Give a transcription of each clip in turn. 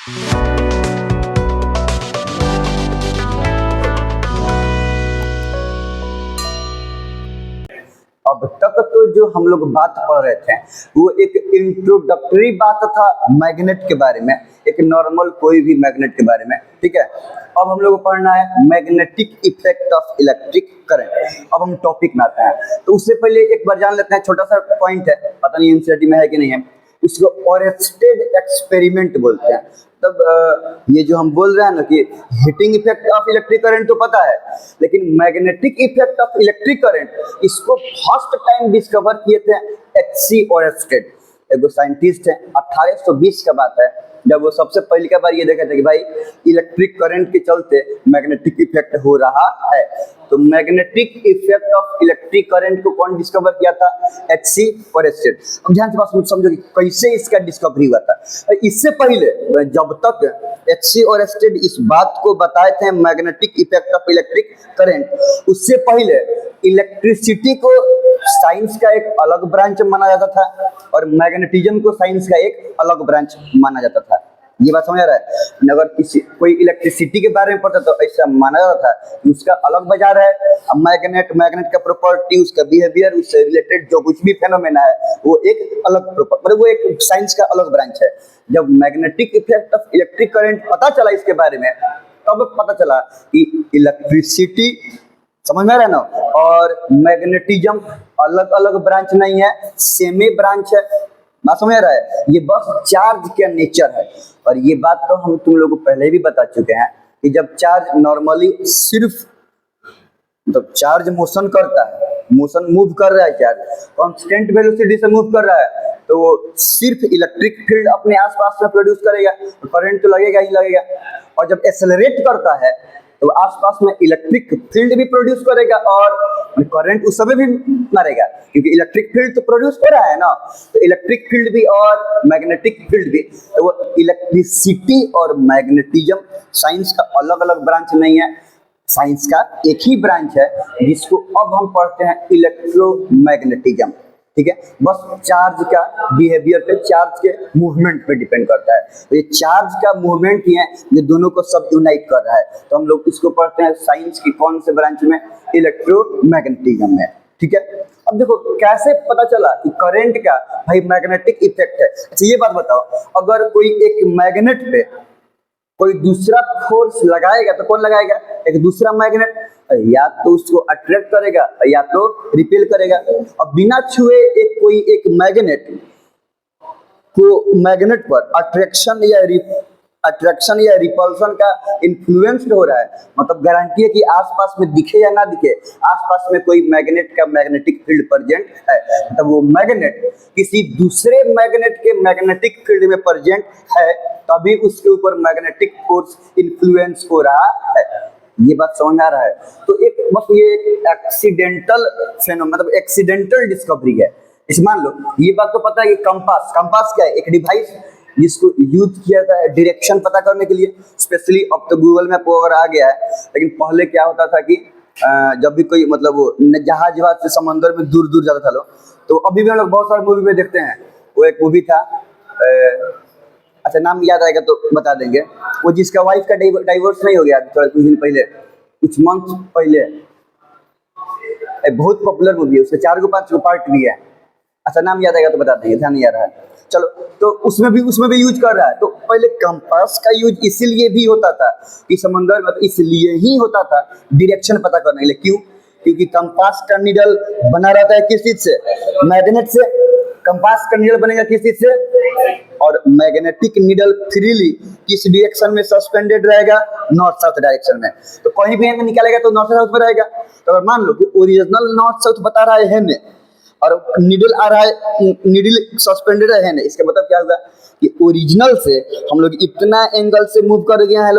अब तक तो जो हम लोग बात पढ़ रहे थे वो एक इंट्रोडक्टरी बात था मैग्नेट के बारे में, एक नॉर्मल कोई भी मैग्नेट के बारे में, ठीक है। अब हम लोग को पढ़ना है magnetic effect of electric current. अब हम टॉपिक में आते हैं, तो उससे पहले एक बार जान लेते हैं, छोटा सा पॉइंट है, पता नहीं एनसीईआरटी में है कि नहीं है, इसको ऑरेस्टेड एक्सपेरिमेंट बोलते हैं। तब ये जो हम बोल रहे हैं ना कि heating effect of electric current तो पता है, लेकिन magnetic effect of electric current इसको फर्स्ट टाइम डिस्कवर किए थे एच.सी. ऑरेस्टेड, एक साइंटिस्ट है। 1820 का बात है जब वो सबसे पहली बार ये देखा था कि भाई इलेक्ट्रिक करंट के चलते मैग्नेटिक इफेक्ट हो रहा है। तो magnetic effect of electric current को कौन डिस्कवर किया था? एच.सी. ऑरेस्टेड। अब ध्यान से बात समझो कि कैसे इसका डिस्कवरी हुआ था। इससे पहले जब तक एच.सी. ऑरेस्टेड इस बात को बताए थे magnetic effect of electric current, उससे पहले इलेक्ट्रिसिटी को साइंस का एक अलग ब्रांच माना जाता था और मैग्नेटिज्म को साइंस का एक अलग ब्रांच माना जाता था। ये बात समझ आ रहा है? अगर किसी कोई इलेक्ट्रिसिटी के बारे में पढ़ता तो ऐसा माना जाता था कि उसका अलग बाजार है। अब मैग्नेट का प्रॉपर्टी, उसका बिहेवियर, उससे रिलेटेड जो कुछ भी फेनोमेना है वो एक अलग मतलब वो एक साइंस का अलग ब्रांच है। जब magnetic effect of electric current पता चला इसके बारे में, तब पता चला कि इलेक्ट्रिसिटी, समझ में आ रहा है ना, और मैग्नेटिज्म अलग अलग ब्रांच नहीं है, सेम ही ब्रांच है। बात समझ आ रहा है? ये बस चार्ज का नेचर है। और ये बात तो हम तुम लोगों को पहले भी बता चुके हैं कि जब चार्ज नॉर्मली सिर्फ मतलब चार्ज मोशन करता है, मोशन मूव कर रहा है, चार्ज कांस्टेंट वेलोसिटी से मूव कर रहा है, तो वो सिर्फ इलेक्ट्रिक फील्ड अपने आसपास में प्रोड्यूस करेगा, तो करंट तो लगेगा ही लगेगा। और जब एक्सेलरेट करता है तो आसपास में इलेक्ट्रिक फील्ड भी प्रोड्यूस करेगा और करंट उस समय भी मारेगा, क्योंकि इलेक्ट्रिक फील्ड तो प्रोड्यूस हो रहा है ना। तो इलेक्ट्रिक फील्ड भी और मैग्नेटिक फील्ड भी, तो वो इलेक्ट्रिसिटी और मैग्नेटिज्म साइंस का अलग अलग ब्रांच नहीं है, साइंस का एक ही ब्रांच है जिसको अब हम पढ़ते हैं इलेक्ट्रोमैग्नेटिज्म, ठीक है। बस चार्ज का बिहेवियर पे, चार्ज के मूवमेंट पे डिपेंड करता है। तो ये चार्ज का मूवमेंट ही है जो दोनों को सब यूनाइट कर रहा है। तो हम लोग इसको पढ़ते हैं साइंस की कौन से ब्रांच में? इलेक्ट्रोमैग्नेटिज्म में, ठीक है। अब देखो कैसे पता चला कि करंट का भाई मैग्नेटिक इफेक्ट है। अच्छा ये बात बताओ, अगर कोई एक मैग्नेट पे कोई दूसरा फोर्स लगाएगा तो कौन लगाएगा? एक दूसरा मैग्नेट, या तो उसको अट्रैक्ट करेगा या तो रिपेल करेगा। अब बिना छुए एक मैग्नेट को मैग्नेट पर अट्रैक्शन या रिपल्शन का इन्फ्लुएंस हो रहा है, मतलब गारंटी है कि आसपास में दिखे या ना दिखे, आसपास में कोई मैग्नेट का मैग्नेटिक फील्ड प्रेजेंट है, तो वो मैग्नेट किसी दूसरे मैग्नेट के मैग्नेटिक फील्ड में प्रेजेंट है, तभी उसके ऊपर मैग्नेटिक फोर्स इन्फ्लुएंस हो रहा है। ये बात समझ में आ रहा है? तो एक बस ये एक एक्सीडेंटल फेनोमेना, मतलब एक्सीडेंटल डिस्कवरी है। इस मान लो ये बात तो पता है कि कंपास क्या है? एक डिवाइस जिसको यूज किया जाता है डायरेक्शन पता करने के लिए। स्पेशली अब तो गूगल मैप वगैरह आ गया है, लेकिन पहले क्या होता था कि जब भी कोई मतलब वो जहाज से समंदर में दूर दूर जाता था लोग, तो अभी भी हम लोग बहुत सारे मूवी में देखते हैं। वो एक मूवी था, अच्छा नाम याद आएगा तो बता देंगे, वो जिसका वाइफ का डाइवोर्स नहीं हो गया थोड़ा कुछ दिन पहले, कुछ मंथ पहले, बहुत पॉपुलर मूवी है, उसके 4-5 पार्ट भी है। अच्छा नाम याद आएगा तो बता देंगे, ध्यान नहीं आ रहा है। चलो, तो उसमें भी यूज कर रहा है। तो पहले कंपास का यूज इसीलिए भी होता था कि समंदर में, इसलिए ही होता था डायरेक्शन पता करने के लिए। क्यों? क्योंकि कंपास का नीडल बना रहता है किस चीज से? मैग्नेट से। कंपास का नीडल बनेगा किस चीज से? और मैग्नेटिक नीडल फ्रीली किस डायरेक्शन में सस्पेंडेड रहेगा? नॉर्थ साउथ डायरेक्शन में। तो कहीं भी निकालेगा तो नॉर्थ साउथ में रहेगा। तो अगर मान लो कि ओरिजिनल नॉर्थ साउथ बता रहा है और नीडल आ रहा है, नीडल सस्पेंडेड है ना, इसका मतलब क्या होगा कि ओरिजिनल से हम लोग इतना एंगल से मूव कर गए हैं,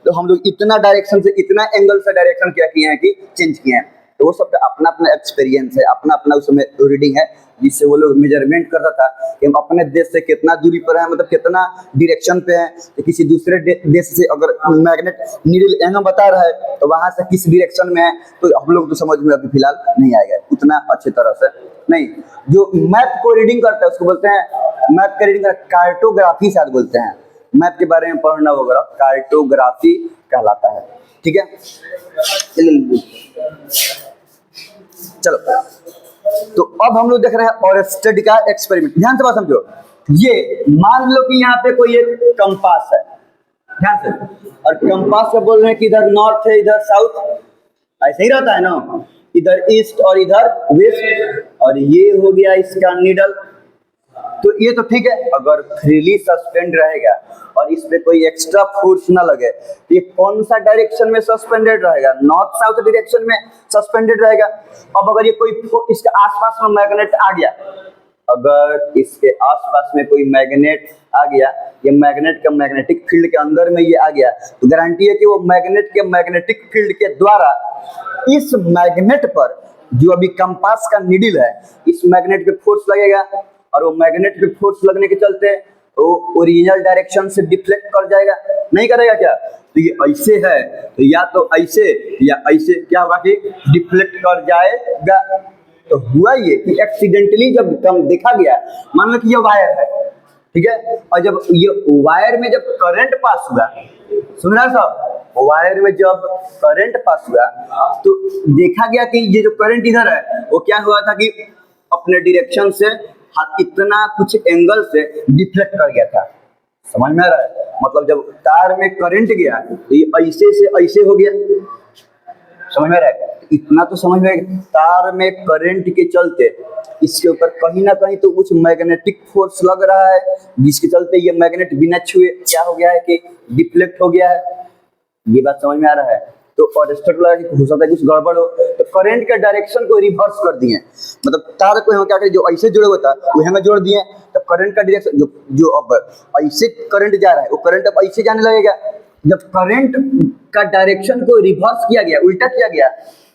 तो हम लोग इतना डायरेक्शन से इतना एंगल से डायरेक्शन क्या किए हैं कि चेंज किए हैं। तो वो सबका अपना अपना एक्सपीरियंस है, अपना अपना उसमें रीडिंग है, जिससे वो लोग मेजरमेंट करता था कि हम अपने देश से कितना दूरी पर है, मतलब कितना डायरेक्शन पे है। तो किसी दूसरे देश से अगर मैग्नेट नीडल एंगल बता रहा है तो वहां से किस डायरेक्शन में है, तो हम लोग तो समझ में अभी फिलहाल नहीं आएगा उतना अच्छी तरह से नहीं। जो मैप को रीडिंग करता है उसको बोलते हैं, मैप का रीडिंग कार्टोग्राफी शायद बोलते हैं, मैप के बारे में पढ़ना वगैरह कार्टोग्राफी कहलाता है। ठीक है, चलो तो अब हम लोग देख रहे हैं और स्टडी का एक्सपेरिमेंट। ध्यान से बात समझो, ये मान लो कि यहाँ पे कोई एक कंपास है, ध्यान से, और कंपास से बोल रहे हैं कि इधर नॉर्थ है इधर साउथ, ऐसे ही रहता है ना, इधर ईस्ट और इधर वेस्ट, और ये हो गया इसका नीडल। तो ये तो ठीक है, अगर फ्रीली सस्पेंड रहेगा और इस पे कोई एक्स्ट्रा फोर्स ना लगे तो ये कौन सा डायरेक्शन में सस्पेंडेड रहेगा? नॉर्थ साउथ डायरेक्शन में सस्पेंडेड रहेगा। अब अगर ये कोई इसके आसपास में मैग्नेट आ गया, अगर इसके आसपास में कोई मैग्नेट आ गया, ये मैग्नेट का मैग्नेटिक फील्ड के अंदर में ये आ गया, तो गारंटी है कि वो मैग्नेट के मैग्नेटिक फील्ड के द्वारा इस मैग्नेट पर जो अभी कंपास का नीडल है, इस मैग्नेट पे फोर्स लगेगा, और वो मैग्नेट पे फोर्स लगने के चलते वो ओरिजिनल डायरेक्शन से डिफ्लेक्ट कर जाएगा, नहीं करेगा क्या? तो ये ऐसे है तो या तो ऐसे या ऐसे क्या होगा कि डिफ्लेक्ट कर जाएगा। तो हुआ ये कि एक्सीडेंटली जब कम देखा गया, मान लो कि ये वायर है, ठीक है, और जब ये वायर में जब करंट पास हुआ, सुन रहा साहब, वायर में जब करंट पास हुआ तो देखा गया कि ये जो करंट इधर है वो क्या हुआ था कि अपने डायरेक्शन से इतना कुछ एंगल से डिफ्लेक्ट कर गया था। समझ में आ रहा है? मतलब जब तार में करंट गया तो ये ऐसे से ऐसे हो गया, समझ में आ रहा है? इतना तो समझ में, तार में करंट के चलते इसके ऊपर कहीं ना कहीं तो कुछ मैग्नेटिक फोर्स लग रहा है, जिसके चलते ये मैग्नेट बिना छुए क्या हो गया है कि डिफ्लेक्ट हो गया है। ये बात समझ में आ रहा है? तो और लगा कि हो सकता है कुछ गड़बड़ हो, तो करंट के डायरेक्शन को रिवर्स कर दिए, मतलब तार को यहाँ क्या करें, जो ऐसे जुड़े हुआ था वो यहाँ जोड़ दिए, तो करंट का डायरेक्शन जो अब ऐसे करंट जा रहा है वो करंट अब ऐसे जाने लगेगा। जब करंट का डायरेक्शन को रिवर्स किया गया, उल्टा किया गया,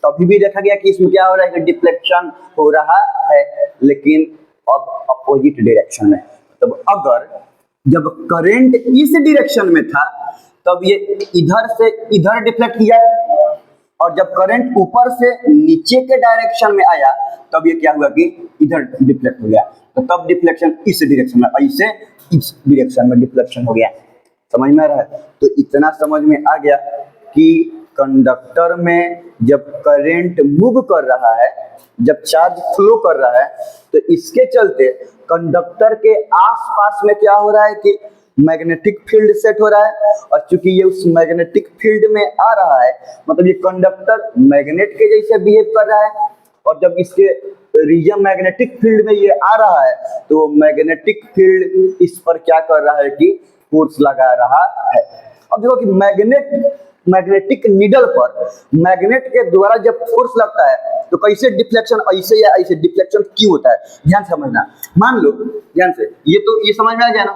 तभी भी देखा गया कि इसमें क्या हो रहा है कि डिफ्लेक्शन हो रहा है, लेकिन अब अपोजिट डायरेक्शन में। तब अगर जब करंट इस डायरेक्शन में था तब ये इधर से इधर डिफ्लेक्ट किया, और जब करंट ऊपर से नीचे के डायरेक्शन में आया तब ये क्या हुआ कि इधर डिफ्लेक्ट हो गया। तो तब डिफ्लेक्शन इस डायरेक्शन में, ऐसे इस डायरेक्शन में डिफ्लेक्शन हो गया। समझ में आ रहा है? तो इतना समझ में आ गया कि कंडक्टर में जब करंट मूव कर रहा है, जब चार्ज फ्लो कर रहा है, तो इसके चलते कंडक्टर के आसपास में क्या हो रहा है कि मैग्नेटिक फील्ड सेट हो रहा है, और चूंकि ये उस मैग्नेटिक फील्ड में आ रहा है, मतलब ये कंडक्टर मैग्नेट के जैसे बिहेव कर रहा है, और जब इसके रीजन मैग्नेटिक फील्ड में ये आ रहा है तो मैग्नेटिक फील्ड इस पर क्या कर रहा है कि फोर्स लगा रहा है। अब देखो कि मैग्नेटिक नीडल पर मैग्नेट के द्वारा जब फोर्स लगता है तो कैसे डिफ्लेक्शन, ऐसे या ऐसे डिफ्लेक्शन क्यों होता है, ध्यान समझना। मान लो, ध्यान से, ये समझ में आ गया ना?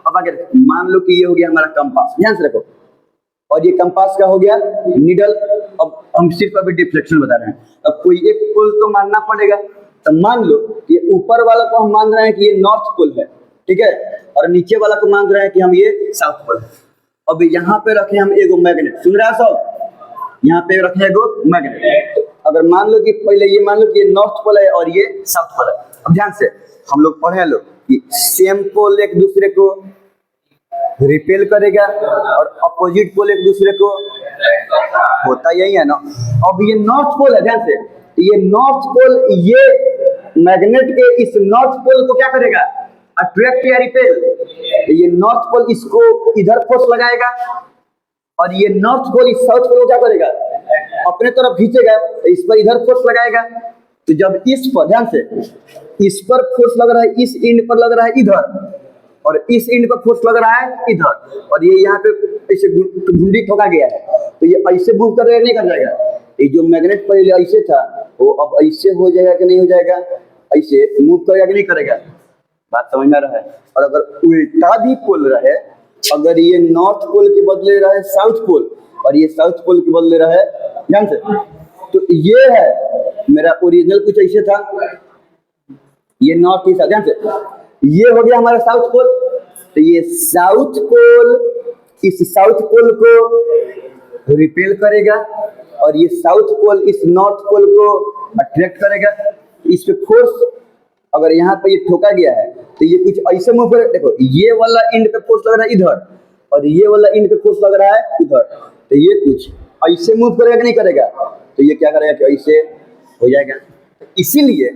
अब आगे मान लो कि ये हो गया हमारा कंपास, ध्यान से रखो, और ये कंपास का हो गया नीडल। अब हम सिर्फ अभी डिफ्लेक्शन बता रहे हैं, अब कोई एक पोल तो मानना पड़ेगा। तो मान लो ये ऊपर वाला को हम मान रहे हैं कि ये नॉर्थ पोल है, ठीक है, और नीचे वाला को मान रहे हैं कि हम ये साउथ पोल है। अब यहाँ पे रखे हम एगो मैग्नेट, सुन रहा है सब, यहाँ पे रखे एगो मैग्नेट। अगर मान लो कि पहले ये मान लो कि ये नॉर्थ पोल है और ये साउथ पोल है। अब ध्यान से हम लोग पढ़े लोग कि सेम पोल एक दूसरे को रिपेल करेगा और अपोजिट पोल एक दूसरे को, होता यही है ना। अब ये नॉर्थ पोल है, ध्यान से, ये नॉर्थ पोल ये मैग्नेट के इस नॉर्थ पोल को क्या करेगा, अट्रैक्ट या रिपेल। ये नॉर्थ पोल इसको इधर फोर्स लगाएगा, और ये नॉर्थ पोल इस साउथ पोल को क्या करेगा, अपने तरफ खींचेगा, तो इस पर इधर फोर्स लगाएगा। तो जब इस पर, ध्यान से, इस पर फोर्स लग रहा है, इस एंड पर लग रहा है इधर, और इस एंड पर फोर्स लग रहा है इधर, और ये यहाँ पे ऐसे घुंडी ठोका गया है, तो ये ऐसे मूव कर नहीं कर जाएगा। ये जो मैग्नेट पहले ऐसे था वो अब ऐसे हो जाएगा कि नहीं हो जाएगा, ऐसे मूव करेगा कि नहीं करेगा, बात समझ में आ रहा है। और अगर उल्टा भी पोल रहे, अगर ये नॉर्थ पोल के बदले रहे साउथ पोल और ये साउथ पोल के बदले रहे, ध्यान से, तो ये है मेरा ओरिजिनल कुछ ऐसे था, ये नॉर्थ ईस्ट, ध्यान से, ये हो गया हमारा साउथ पोल। तो ये साउथ पोल इस साउथ पोल को रिपेल करेगा, और ये साउथ पोल इस नॉर्थ पोल को अट्रैक्ट करेगा। इस पे फोर्स अगर यहाँ पे ये ठोका गया है तो ये कुछ ऐसे मूव करेगा, देखो ये वाला एंड पे फोर्स लग रहा है इधर, और ये वाला इन पे फोर्स लग रहा है इधर, तो ये कुछ ऐसे मूव करेगा कि नहीं करेगा, तो ये क्या करेगा कि ऐसे हो जाएगा। इसीलिए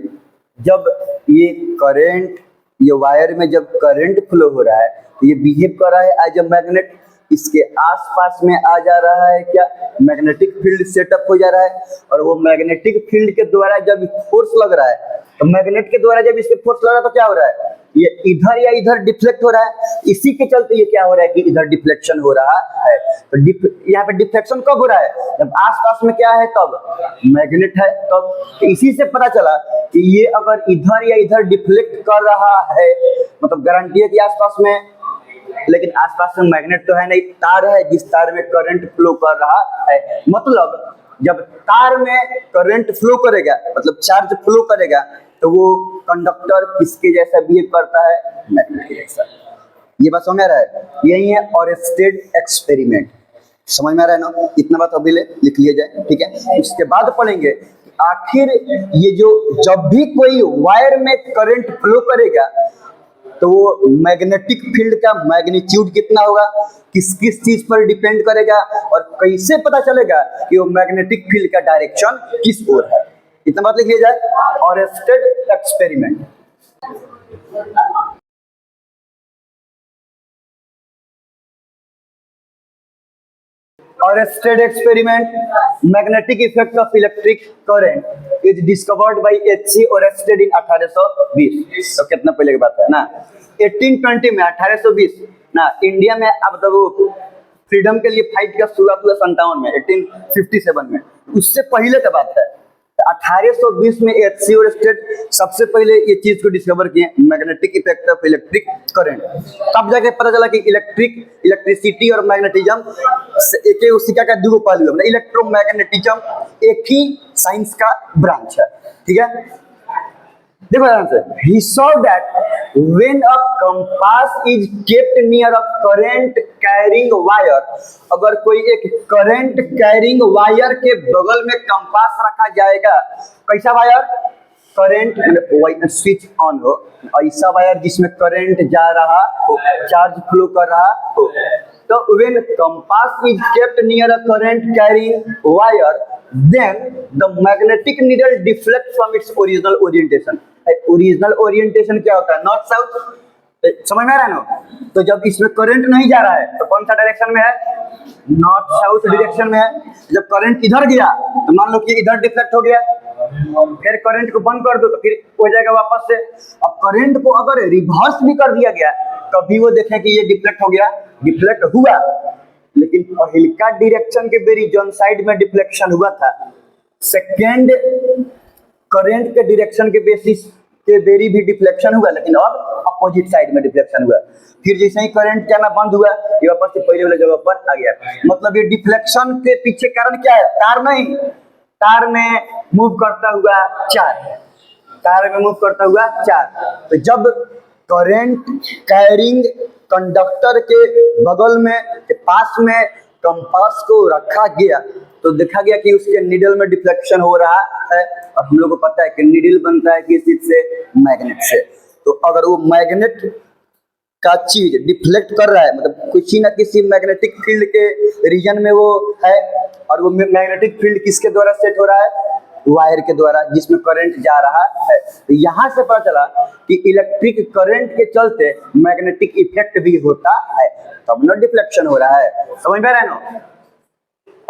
जब ये करंट, ये वायर में जब करंट फ्लो हो रहा है तो ये बिहेव कर रहा है एज अ मैग्नेट, इसके आसपास में आ जा रहा है क्या, मैग्नेटिक फील्ड सेटअप हो जा रहा है, और वो मैग्नेटिक फील्ड के द्वारा जब फोर्स लग रहा है, तो मैग्नेट के द्वारा जब इसके फोर्स लग रहा है तो क्या हो रहा है, ये इधर या इधर डिफ्लेक्ट हो रहा है। इसी के चलते ये क्या हो रहा है कि इधर डिफ्लेक्शन हो रहा है। तो यहाँ पे डिफ्लेक्शन कब हो रहा है, जब आसपास में क्या है, तब मैग्नेट है तब। तो इसी से पता चला कि ये अगर इधर या इधर डिफ्लेक्ट कर रहा है, मतलब गारंटी है कि आसपास में, लेकिन आसपास में मैग्नेट तो है नहीं, तार है जिस तार में करंट फ्लो कर रहा है। मतलब जब तार में करंट फ्लो करेगा, मतलब चार्ज फ्लो करेगा, तो वो कंडक्टर किसके जैसा बिहेव करता है, मैग्नेट के जैसा। ये बात समझ में आ रहा है, यही है ऑरेस्टेड एक्सपेरिमेंट। समझ में आ रहा है ना, इतना बात अभी लिख लिया जाए, ठीक है। उसके बाद पढ़ेंगे आखिर ये जो जब भी कोई वायर में करंट फ्लो करेगा तो वो मैग्नेटिक फील्ड का मैग्नीट्यूड कितना होगा, किस किस चीज पर डिपेंड करेगा, और कैसे पता चलेगा कि वो मैग्नेटिक फील्ड का डायरेक्शन किस ओर है। इतना बात लिख लिया जाए, ऑरेस्टेड experiment. Arrested experiment, magnetic effect of electric current is discovered by H.C. Oersted in 1820। तो कितना पहले की बात है ना, 1820 में, 1820 ना, इंडिया में अब तो वो फ्रीडम के लिए फाइट का शुरुआत हुआ 57 में, 1857 में, उससे पहले की बात है। 1820 में H.C. Oersted सबसे पहले ये चीज को डिस्कवर किए, magnetic effect of electric current. तब जाके पता चला कि इलेक्ट्रिसिटी और मैग्नेटिज्म एक ही उसी का दो पहलू है, मतलब इलेक्ट्रोमैग्नेटिज्म एक ही साइंस का ब्रांच है, ठीक है। देखो ध्यान से, he saw that when a compass is kept near a current carrying wire, अगर कोई एक करंट कैरिंग वायर के बगल में कंपास रखा जाएगा, कैसा वायर, करंट स्विच ऑन हो, ऐसा वायर जिसमें करंट जा रहा हो, चार्ज फ्लो कर रहा हो, तो when compass is kept near a current carrying wire, then the magnetic needle deflects from its original orientation। Original orientation क्या होता है, नॉर्थ साउथ, समझ में आ रहा है ना। तो जब इसमें करंट नहीं जा रहा है तो कौन सा डायरेक्शन में है, नॉर्थ साउथ डायरेक्शन में है। जब करंट इधर गया तो मान लो कि इधर डिफ्लेक्ट हो गया, फिर करंट को बंद कर दो तो फिर हो जाएगा वापस से। अब करंट को अगर रिवर्स भी कर दिया गया तभी वो देखें कि ये डिफ्लेक्ट हो गया, डिफ्लेक्ट हुआ, लेकिन पहलका डायरेक्शन के बेरी जॉन साइड में डिफ्लेक्शन हुआ था, सेकेंड करंट के डायरेक्शन के बेसिस के बेरी भी डिफ्लेक्शन हुआ, लेकिन अब अपोजिट साइड में डिफ्लेक्शन हुआ। फिर जैसे ही करंट जाना बंद हुआ ये वापस से पहले वाले जगह पर आ गया। मतलब ये डिफ्लेक्शन के पीछे कारण क्या है, तार नहीं, तार में मूव करता हुआ चार्ज, तार में मूव करता हुआ चार्ज। तो जब करंट कैरिंग कंडक्टर के बगल में के पास में कंपास को रखा गया तो देखा गया कि उसके नीडल में डिफ्लेक्शन हो रहा है, और हम लोग को पता है कि नीडल बनता है किस चीज से, मैग्नेट से। तो अगर वो मैग्नेट का चीज डिफ्लेक्ट कर रहा है, मतलब किसी ना किसी मैग्नेटिक फील्ड के रीजन में वो है, और वो मैग्नेटिक फील्ड किसके द्वारा सेट हो रहा है, वायर के द्वारा जिसमें करंट जा रहा है। तो यहाँ से पता चला कि इलेक्ट्रिक करंट के चलते मैग्नेटिक इफेक्ट भी होता है, तब ना डिफ्लेक्शन हो रहा है। समझ में आ रहा है ना।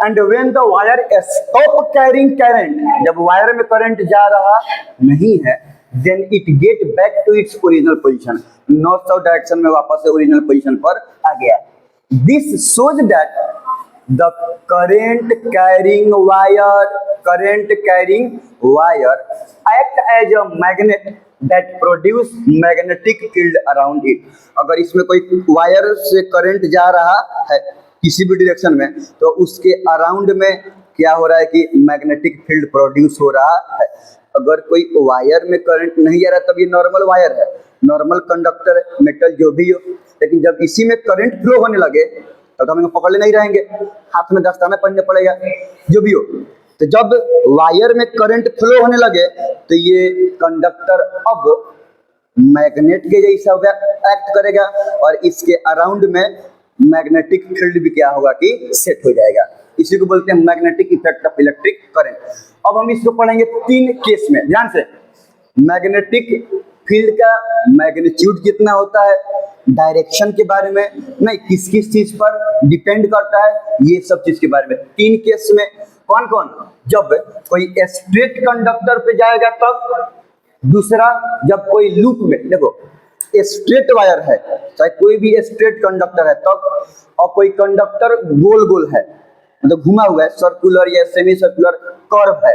And when the wire stop carrying current, जब वायर में करंट जा रहा नहीं है, then it get back to its original position, north south direction में वापस से ओरिजिनल पोजीशन पर आ गया। This shows that the current carrying wire act as a magnet that produce magnetic field around it. अगर इसमें कोई वायर से करंट जा रहा है किसी भी डायरेक्शन में तो उसके अराउंड में क्या हो रहा है कि मैग्नेटिक फील्ड प्रोड्यूस हो रहा है। अगर कोई वायर में करंट नहीं जा रहा तब ये नॉर्मल वायर है, नॉर्मल कंडक्टर है, मेटल जो भी हो, लेकिन जब इसी में करंट फ्लो होने लगे तो हम पकड़े नहीं रहेंगे, हाथ में दस्ताना पहनने पड़ेगा, जो भी हो। तो जब वायर में करंट फ्लो होने लगे तो ये कंडक्टर अब मैग्नेट के जैसा एक्ट करेगा और इसके अराउंड में मैग्नेटिक फील्ड भी क्या होगा कि सेट हो जाएगा। इसी को बोलते हैं magnetic effect of electric current. अब हम इसको पढ़ेंगे 3 केस में, ध्यान से। मैग्नेटिक फील्ड का मैग्नीट्यूड कितना होता है, डायरेक्शन के बारे में, नहीं किस किस चीज पर डिपेंड करता है, ये सब चीज के बारे में 3 केस में। कौन कौन? जब कोई स्ट्रेट कंडक्टर पे जाएगा तब, दूसरा जब कोई लूप में, देखो स्ट्रेट वायर है, चाहे कोई भी स्ट्रेट कंडक्टर है तब, और कोई कंडक्टर गोल गोल है, मतलब घुमा हुआ है, सर्कुलर या सेमी सर्कुलर कर्व है,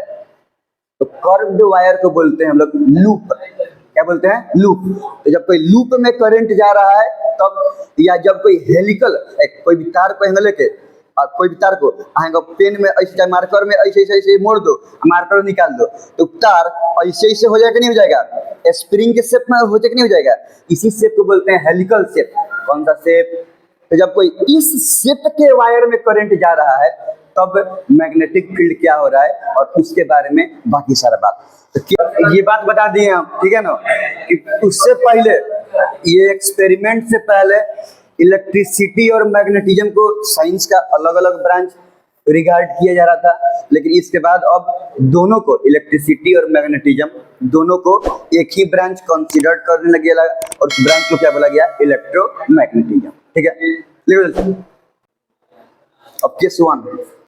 तो कर्व्ड वायर को बोलते हैं हम लोग लूप। क्या बोलते हैं? लूप। तो जब कोई लूप में करंट जा रहा है तब, या जब कोई हेलिकल, कोई भी तार को हैंग लेके, कोई भी तार को पेन में ऐसे, मार्कर में ऐसे ऐसे ऐसे मोड़ दो, मार्कर निकाल दो, तो तार ऐसे ऐसे हो जाएगा कि नहीं हो जाएगा, स्प्रिंग के शेप में हो जाएगा कि नहीं हो जाएगा, इसी शेप को बोलते हैं हेलिकल शेप। कौन सा शेप? तो जब कोई इस शेप के वायर में करंट जा रहा है तब मैग्नेटिक फील्ड क्या हो रहा है, और उसके बारे में बाकी सारा बात। तो ये बात बता दिए हम, ठीक है ना, कि उससे पहले, ये एक्सपेरिमेंट से पहले इलेक्ट्रिसिटी और मैग्नेटिज्म को साइंस का अलग अलग ब्रांच रिगार्ड किया जा रहा था, लेकिन इसके बाद अब दोनों को, इलेक्ट्रिसिटी और मैग्नेटिज्म दोनों को एक ही ब्रांच कंसीडर करने लगे लगा, और उस ब्रांच को क्या बोला गया? इलेक्ट्रोमैग्नेटिज्म। ठीक है, लिखो। अब केस 1